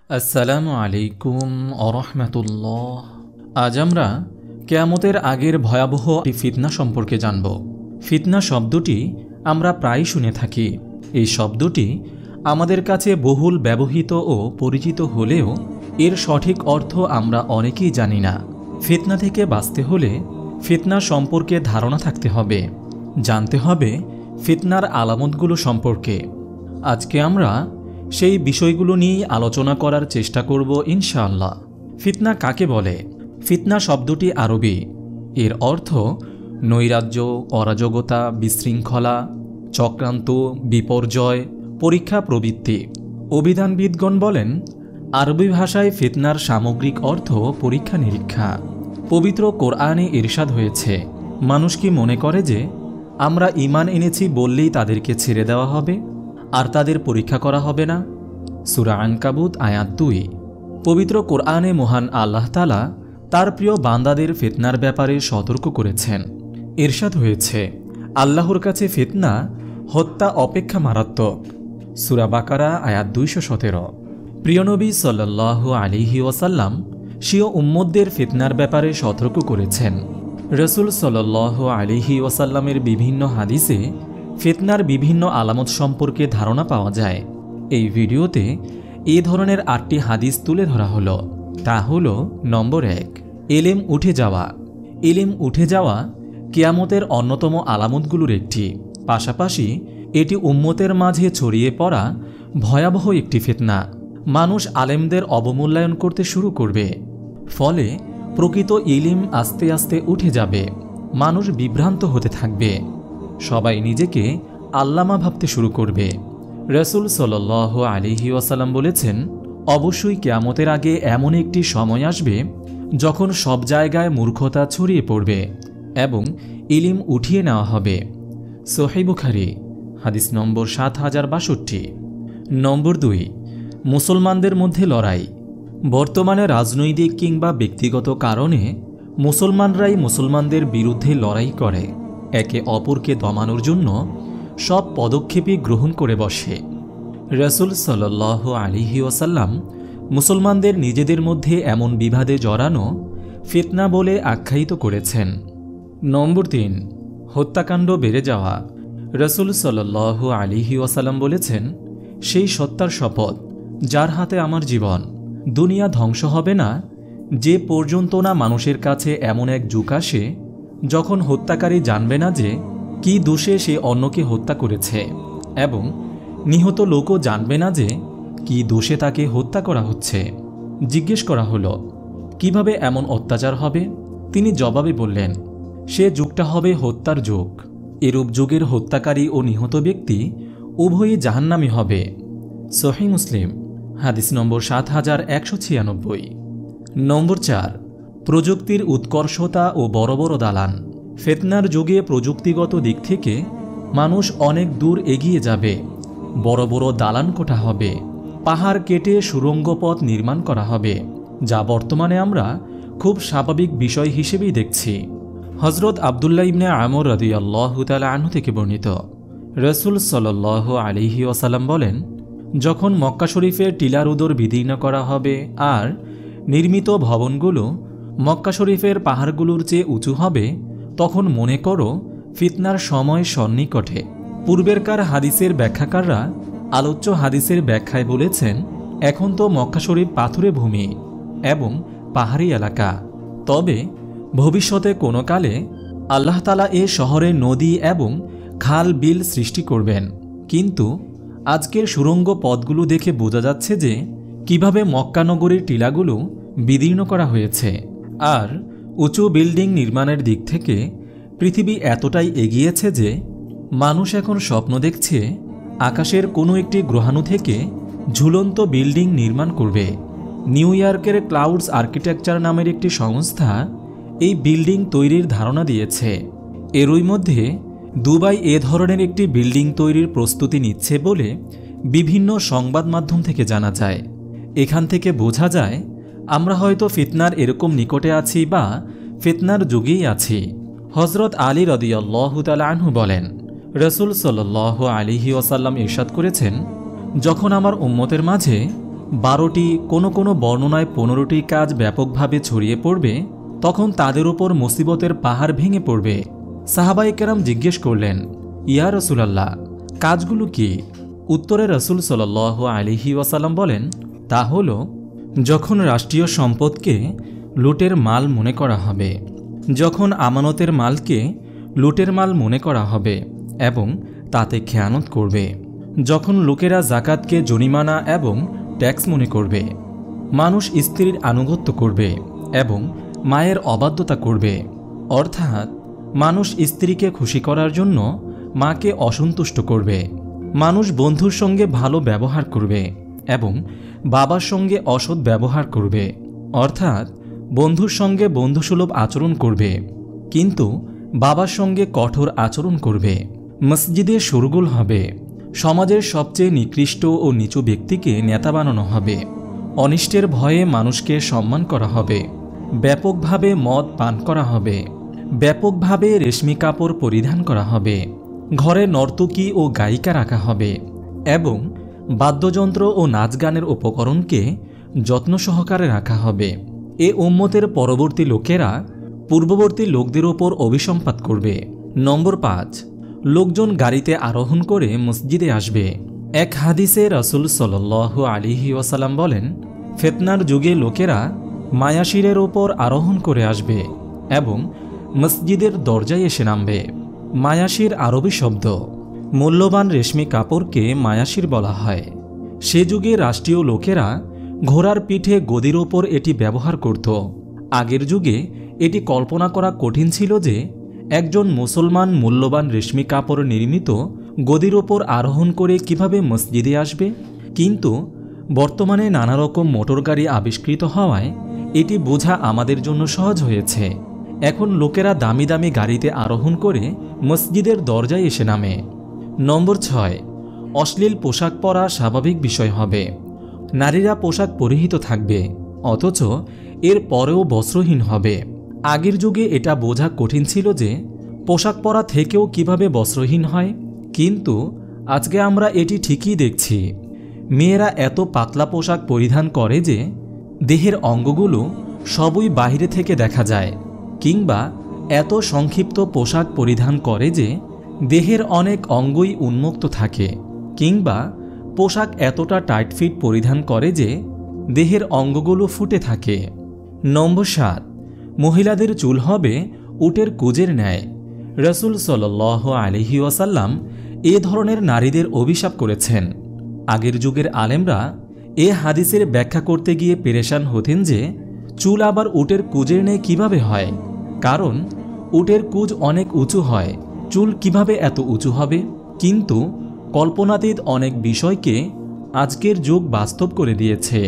আসসালামু আলাইকুম আরহামাতুল্লাহ। আজ আমরা কিয়ামতের আগের ভয়াবহ একটি ফিতনা সম্পর্কে জানব। ফিতনা শব্দটি আমরা প্রায় শুনে থাকি। এই শব্দটি আমাদের কাছে বহুল ব্যবহৃত ও পরিচিত হলেও এর সঠিক অর্থ আমরা অনেকেই জানি না। ফিতনা থেকে বাঁচতে হলে ফিতনা সম্পর্কে ধারণা থাকতে হবে, জানতে হবে ফিতনার আলামতগুলো সম্পর্কে। আজকে আমরা সেই বিষয়গুলো নিয়েই আলোচনা করার চেষ্টা করব ইনশাআল্লাহ। ফিতনা কাকে বলে? ফিতনা শব্দটি আরবি। এর অর্থ নৈরাজ্য, অরাজকতা, বিশৃঙ্খলা, চক্রান্ত, বিপর্যয়, পরীক্ষা প্রবৃত্তি। অভিধানবিদগণ বলেন, আরবি ভাষায় ফিতনার সামগ্রিক অর্থ পরীক্ষা নিরীক্ষা। পবিত্র কোরআনে ইরশাদ হয়েছে, মানুষ কি মনে করে যে আমরা ঈমান এনেছি বললেই তাদেরকে ছেড়ে দেওয়া হবে আর তাদের পরীক্ষা করা হবে না? সূরা আনকাবুত আয়াত 2। পবিত্র কোরআনে মহান আল্লাহ তাআলা তার প্রিয় বান্দাদের ফিতনার ব্যাপারে সতর্ক করেছেন। ইরশাদ হয়েছে, আল্লাহর কাছে ফিতনা হত্যা অপেক্ষা মারাত্মক। সূরা বাকারা আয়াত 217। প্রিয় নবী সাল্লাল্লাহু আলাইহি ওয়াসাল্লাম স্বীয় উম্মতদের ফিতনার ব্যাপারে সতর্ক করেছেন। রাসূল সাল্লাল্লাহু আলাইহি ওয়াসাল্লামের বিভিন্ন হাদিসে ফিতনার বিভিন্ন আলামত সম্পর্কে ধারণা পাওয়া যায়। এই ভিডিওতে এই ধরনের 8টি হাদিস তুলে ধরা হলো। তা হলো, নম্বর 1, ইলম উঠে যাওয়া। ইলম উঠে যাওয়া কিয়ামতের অন্যতম আলামতগুলোর একটি, পাশাপাশি এটি উম্মতের মাঝে ছড়িয়ে পড়া ভয়াবহ একটি ফিতনা। মানুষ আলেমদের অবমূল্যায়ন করতে শুরু করবে, ফলে প্রকৃত ইলম আস্তে আস্তে উঠে যাবে। মানুষ বিভ্রান্ত হতে থাকবে, সবাই নিজেকে আল্লামা ভাবতে শুরু করবে। রাসূল সাল্লাল্লাহু আলাইহি ওয়াসাল্লাম বলেছেন, অবশ্যই কিয়ামতের আগে এমন একটি সময় আসবে যখন সব জায়গায় মূর্খতা ছড়িয়ে পড়বে এবং ইলম উঠিয়ে নেওয়া হবে। সহিহ বুখারী হাদিস নম্বর 7062। নম্বর 2, মুসলমানদের মধ্যে লড়াই। বর্তমানে রাজনৈতিক কিংবা ব্যক্তিগত কারণে মুসলমানরাই মুসলমানদের বিরুদ্ধে লড়াই করে, একে অপরকে দমানোর জন্য সব পদক্ষেপই গ্রহণ করে বসে। রাসূল সাল্লাল্লাহু আলাইহি ওয়াসাল্লাম মুসলমানদের নিজেদের মধ্যে এমন বিবাদে জড়ানো ফিতনা বলে আখ্যায়িত করেছেন। নম্বর 3, হত্যাকাণ্ড বেড়ে যাওয়া। রাসূল সাল্লাল্লাহু আলাইহি ওয়াসাল্লাম বলেছেন, সেই সত্তার শপথ যার হাতে আমার জীবন, দুনিয়া ধ্বংস হবে না যে পর্যন্ত না মানুষের কাছে এমন এক যুগ আসে যখন হত্যাকারী জানবে না যে কি দোষে সে অন্যকে হত্যা করেছে এবং নিহত লোকও জানবে না যে কি দোষে তাকে হত্যা করা হচ্ছে। জিজ্ঞেস করা হলো, কিভাবে এমন অত্যাচার হবে? তিনি জবাবে বললেন, সে যুগটা হবে হত্যার যুগ। এরূপ যুগের হত্যাকারী ও নিহত ব্যক্তি উভয়ই জাহান্নামী হবে। সহিহ মুসলিম হাদিস নম্বর 7196। নম্বর 4, প্রযুক্তির উৎকর্ষতা ও বড় বড় দালান। ফিতনার যুগে প্রযুক্তিগত দিক থেকে মানুষ অনেক দূর এগিয়ে যাবে। বড় বড় দালান কোঠা হবে, পাহাড় কেটে সুড়ঙ্গ পথ নির্মাণ করা হবে, যা বর্তমানে আমরা খুব স্বাভাবিক বিষয় হিসেবেই দেখছি। হযরত আব্দুল্লাহ ইবনে আমর রাদিয়াল্লাহু তাআলা আনহু থেকে বর্ণিত, রাসূল সাল্লাল্লাহু আলাইহি ওয়াসাল্লাম বলেন, যখন মক্কা শরীফের টিলার উদর বিদীর্ণ করা হবে আর নির্মিত ভবনগুলো মক্কা শরীফের পাহাড়গুলোর চেয়ে উঁচু হবে, তখন মনে করো ফিতনার সময় সন্নিকটে। পূর্বেরকার হাদিসের ব্যাখ্যাকাররা আলোচ্য হাদিসের ব্যাখ্যায় বলেছেন, এখন তো মক্কা শরীফ পাথুরে ভূমি এবং পাহাড়ি এলাকা, তবে ভবিষ্যতে কোনো কালে আল্লাহ তাআলা এ শহরে নদী এবং খাল বিল সৃষ্টি করবেন। কিন্তু আজকের সুড়ঙ্গ পথগুলো দেখে বোঝা যাচ্ছে যে কিভাবে মক্কা নগরীর টিলাগুলো বিদীর্ণ করা হয়েছে। আর উঁচু বিল্ডিং নির্মাণের দিক থেকে পৃথিবী এতটাই এগিয়েছে যে মানুষ এখন স্বপ্ন দেখছে আকাশের কোনো একটি গ্রহাণু থেকে ঝুলন্ত বিল্ডিং নির্মাণ করবে। নিউ ইয়র্কের ক্লাউডস আর্কিটেকচার নামের একটি সংস্থা এই বিল্ডিং তৈরির ধারণা দিয়েছে। এরই মধ্যে দুবাই এ ধরনের একটি বিল্ডিং তৈরির প্রস্তুতি নিচ্ছে বলে বিভিন্ন সংবাদ মাধ্যম থেকে জানা যায়। এখান থেকে বোঝা যায় আমরা হয়তো ফিতনার এরকম নিকটে আছি বা ফিতনার যুগেই আছি। হযরত আলী রাদিয়াল্লাহু তাআলা আনহু বলেন, রাসূল সাল্লাল্লাহু আলাইহি ওয়াসাল্লাম ইরশাদ করেছেন, যখন আমার উম্মতের মাঝে 12টি, কোনো বর্ণনায় 15টি কাজ ব্যাপকভাবে ছড়িয়ে পড়বে, তখন তাদের উপর মুসিবতের পাহাড় ভেঙে পড়বে। সাহাবায়ে কেরাম জিজ্ঞেস করলেন, ইয়া রাসূলুল্লাহ, কাজগুলো কি? উত্তরে রাসূল সাল্লাল্লাহু আলাইহি ওয়াসাল্লাম বলেন, তা হলো যখন রাষ্ট্রীয় সম্পদকে লুটের মাল মনে করা হবে, যখন আমানতের মালকে লুটের মাল মনে করা হবে এবং তাতে খেয়ানত করবে, যখন লোকেরা জাকাতকে জরিমানা এবং ট্যাক্স মনে করবে, মানুষ স্ত্রীর আনুগত্য করবে এবং মায়ের অবাধ্যতা করবে, অর্থাৎ মানুষ স্ত্রীকে খুশি করার জন্য মাকে অসন্তুষ্ট করবে, মানুষ বন্ধুর সঙ্গে ভালো ব্যবহার করবে এবং বাবার সঙ্গে অসৎ ব্যবহার করবে, অর্থাৎ বন্ধুর সঙ্গে বন্ধুসুলভ আচরণ করবে কিন্তু বাবার সঙ্গে কঠোর আচরণ করবে, মসজিদে শোরগোল হবে, সমাজের সবচেয়ে নিকৃষ্ট ও নিচু ব্যক্তিকে নেতা বানানো হবে, অনিষ্টের ভয়ে মানুষকে সম্মান করা হবে, ব্যাপকভাবে মদ পান করা হবে, ব্যাপকভাবে রেশমি কাপড় পরিধান করা হবে, ঘরে নর্তকী ও গায়িকা রাখা হবে এবং বাদ্যযন্ত্র ও নাচ গানের উপকরণকে যত্ন সহকারে রাখা হবে। এ উম্মতের পরবর্তী লোকেরা পূর্ববর্তী লোকদের ওপর অভিসম্পাত করবে। নম্বর 5, লোকজন গাড়িতে আরোহণ করে মসজিদে আসবে। এক হাদিসে রাসূল সাল্লাল্লাহু আলাইহি ওয়াসাল্লাম বলেন, ফিতনার যুগে লোকেরা মায়াশিরের ওপর আরোহণ করে আসবে এবং মসজিদের দরজায় এসে নামবে। মায়াশির আরবি শব্দ, মূল্যবান রেশমি কাপড়কে মায়াশির বলা হয়। সে যুগে রাষ্ট্রীয় লোকেরা ঘোড়ার পিঠে গদির ওপর এটি ব্যবহার করত। আগের যুগে এটি কল্পনা করা কঠিন ছিল যে একজন মুসলমান মূল্যবান রেশমি কাপড় নির্মিত গদির ওপর আরোহণ করে কিভাবে মসজিদে আসবে, কিন্তু বর্তমানে নানা রকম মোটরগাড়ি আবিষ্কৃত হওয়ায় এটি বোঝা আমাদের জন্য সহজ হয়েছে। এখন লোকেরা দামি দামি গাড়িতে আরোহণ করে মসজিদের দরজায় এসে নামে। নম্বর 6, অশ্লীল পোশাক পরা স্বাভাবিক বিষয় হবে। নারীরা পোশাক পরিহিত থাকবে অথচ এর পরেও বস্ত্রহীন হবে। আগের যুগে এটা বোঝা কঠিন ছিল যে পোশাক পরা থেকেও কিভাবে বস্ত্রহীন হয়, কিন্তু আজকে আমরা এটি ঠিকই দেখছি। মেয়েরা এত পাতলা পোশাক পরিধান করে যে দেহের অঙ্গগুলো সবই বাইরে থেকে দেখা যায়, কিংবা এত সংক্ষিপ্ত পোশাক পরিধান করে যে দেহের অনেক অঙ্গই উন্মুক্ত থাকে, কিংবা পোশাক এতটা টাইট ফিট পরিধান করে যে দেহের অঙ্গগুলো ফুটে থাকে। নম্বর 7, মহিলাদের চুল হবে উটের কুজের ন্যায়। রাসূল সাল্লাল্লাহু আলাইহি ওয়াসাল্লাম এ ধরনের নারীদের অভিশাপ করেছেন। আগের যুগের আলেমরা এ হাদিসের ব্যাখ্যা করতে গিয়ে পেরেশান হতেন যে চুল আবার উটের কুজের ন্যায় কিভাবে হয়, কারণ উটের কুজ অনেক উঁচু হয়, চুল কিভাবে এত উঁচু হবে। কিন্তু কল্পনাতীত অনেক বিষয়কে আজকের যুগ বাস্তব করে দিয়েছে।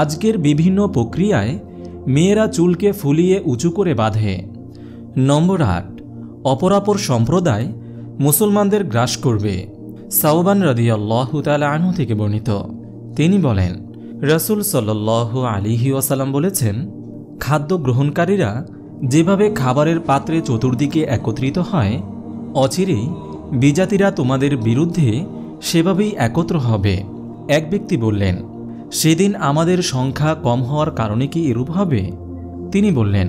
আজকের বিভিন্ন প্রক্রিয়ায় মেয়েরা চুলকে ফুলিয়ে উঁচু করে বাঁধে। নম্বর 8, অপরাপর সম্প্রদায় মুসলমানদের গ্রাস করবে। সাওবান রাদিয়াল্লাহু তাআলা আনহু থেকে বর্ণিত, তিনি বলেন, রাসূল সাল্লাল্লাহু আলাইহি ওয়াসাল্লাম বলেছেন, খাদ্য গ্রহণকারীরা যেভাবে খাবারের পাত্রে চতুর্দিকে একত্রিত হয়, অচিরেই বিজাতিরা তোমাদের বিরুদ্ধে সেভাবেই একত্র হবে। এক ব্যক্তি বললেন, সেদিন আমাদের সংখ্যা কম হওয়ার কারণে কি এরূপ হবে? তিনি বললেন,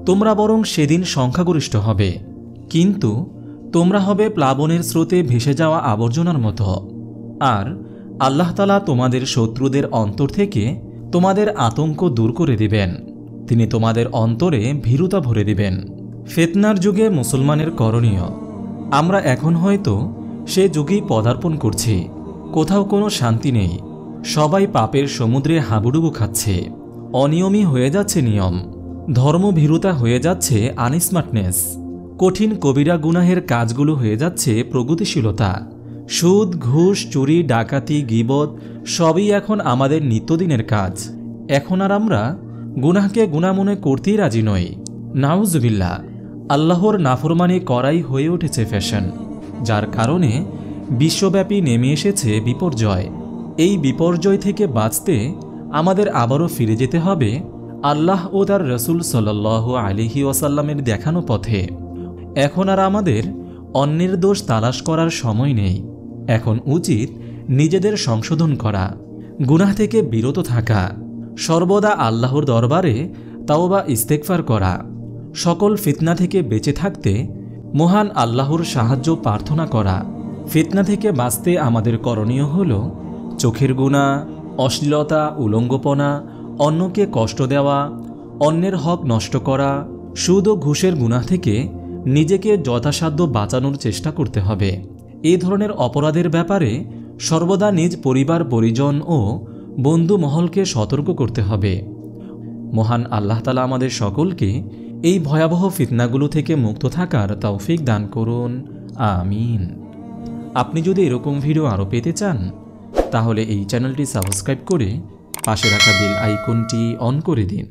তোমরা বরং সেদিন সংখ্যাগরিষ্ঠ হবে, কিন্তু তোমরা হবে প্লাবনের স্রোতে ভেসে যাওয়া আবর্জনার মতো। আর আল্লাহ তাআলা তোমাদের শত্রুদের অন্তর থেকে তোমাদের আতঙ্ক দূর করে দিবেন, তিনি তোমাদের অন্তরে ভীরুতা ভরে দিবেন। ফিতনার যুগে মুসলমানের করণীয়। আমরা এখন হয়তো সে যুগেই পদার্পণ করছি। কোথাও কোনো শান্তি নেই, সবাই পাপের সমুদ্রে হাবুডুবু খাচ্ছে, অনিয়মই হয়ে যাচ্ছে নিয়ম, ধর্মভীরুতা হয়ে যাচ্ছে আনস্মার্টনেস, কঠিন কবিরা গুনাহের কাজগুলো হয়ে যাচ্ছে প্রগতিশীলতা, সুদ, ঘুষ, চুরি, ডাকাতি, গীবত সবই এখন আমাদের নিত্যদিনের কাজ। এখন আর আমরা গুনাহকে গুনাহ মনে করতেই রাজি নই। নাউজুবিল্লাহ, আল্লাহর নাফরমানি করাই হয়ে উঠেছে ফ্যাশন, যার কারণে বিশ্বব্যাপী নেমে এসেছে বিপর্যয়। এই বিপর্যয় থেকে বাঁচতে আমাদের আবারও ফিরে যেতে হবে আল্লাহ ও তার রাসূল সাল্লাল্লাহু আলাইহি ওয়াসাল্লামের দেখানো পথে। এখন আর আমাদের অন্যের দোষ তালাশ করার সময় নেই, এখন উচিত নিজেদের সংশোধন করা। গুনাহ থেকে বিরত থাকা, সর্বদা আল্লাহর দরবারে তাওবা ইস্তেগফার করা, সকল ফিতনা থেকে বেঁচে থাকতে মহান আল্লাহর সাহায্য প্রার্থনা করা। ফিতনা থেকে বাঁচতে আমাদের করণীয় হল চোখের গুনাহ, অশ্লীলতা, উলঙ্গপনা, অন্যকে কষ্ট দেওয়া, অন্যের হক নষ্ট করা, সুদ ও ঘুষের গুনাহ থেকে নিজেকে যথাসাধ্য বাঁচানোর চেষ্টা করতে হবে। এই ধরনের অপরাধের ব্যাপারে সর্বদা নিজ পরিবার পরিজন ও বন্ধু মহলকে সতর্ক করতে হবে। মহান আল্লাহ তাআলা আমাদের সকলকে এই ভয়াবহ ফিতনাগুলো থেকে মুক্ত থাকার তৌফিক দান করুন, আমিন। আপনি যদি এরকম ভিডিও আরও পেতে চান তাহলে এই চ্যানেলটি সাবস্ক্রাইব করে পাশে রাখা বেল আইকনটি অন করে দিন।